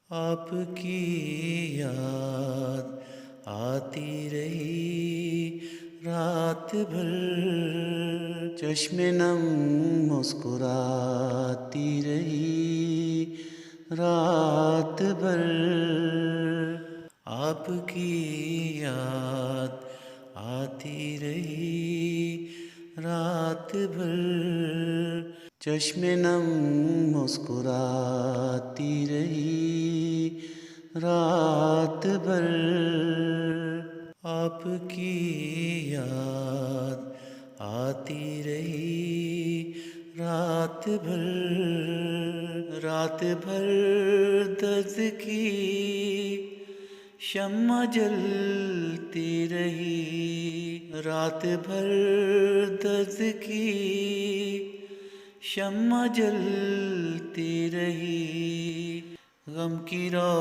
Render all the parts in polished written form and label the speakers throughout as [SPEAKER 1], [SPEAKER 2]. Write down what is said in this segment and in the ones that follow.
[SPEAKER 1] आपकी याद आती रही रात भर, चश्मे नम मुस्कुराती रही रात भर। आपकी याद आती रही रात भर, चश्मे नम मुस्कुराती रही रात भर। आपकी याद आती रही रात भर, रात भर दर्द की शम्मा जलती रही, रात भर दर्द की शम्मा जलती रही, गम की रो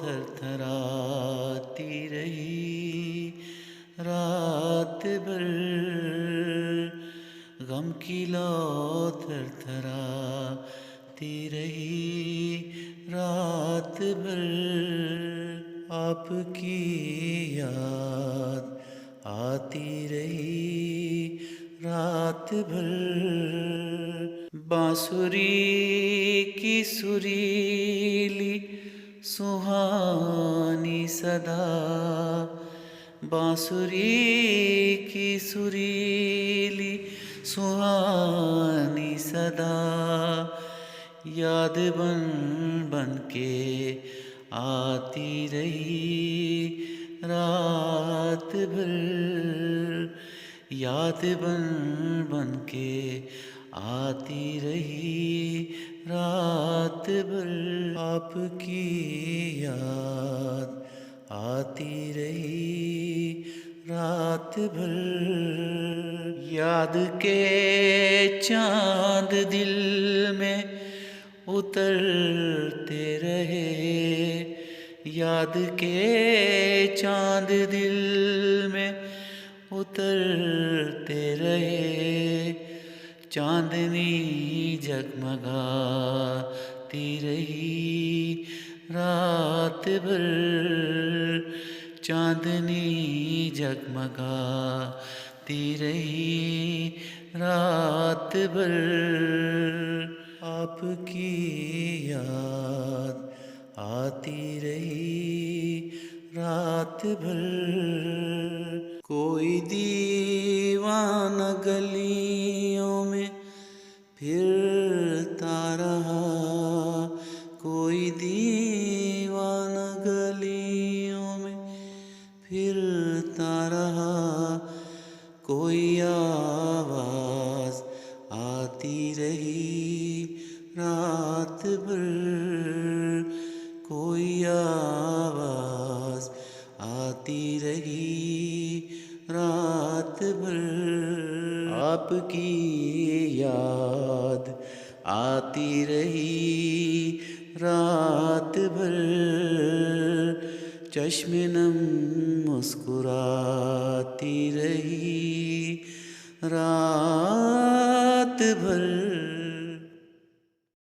[SPEAKER 1] थरथराती रही रात भर, गम की लो थरथराती रही रात भर। आपकी याद आती रही रात भर, बांसुरी की सुरीली सुहानी सदा, बांसुरी की सुरीली सुहानी सदा, याद बन बन के आती रही रात भर, याद बन बन के आती रही रात भर। आपकी याद आती रही रात भर, याद के चांद दिल में उतरते रहे, याद के चांद दिल में उतरते रहे, चांदनी जगमगाती रही रात भर, चांदनी जगमगाती रही रात भर। आपकी याद आती रही रात भर, कोई दीवाना गलियों में फिरता रहा, कोई दीवाना गलियों में फिरता रहा, कोई आवाज़ आती रही रात भर, कोई आवाज़ आती रही रात भर। आपकी याद आती रही रात भर, चश्मे नम मुस्कुराती रही रात भर।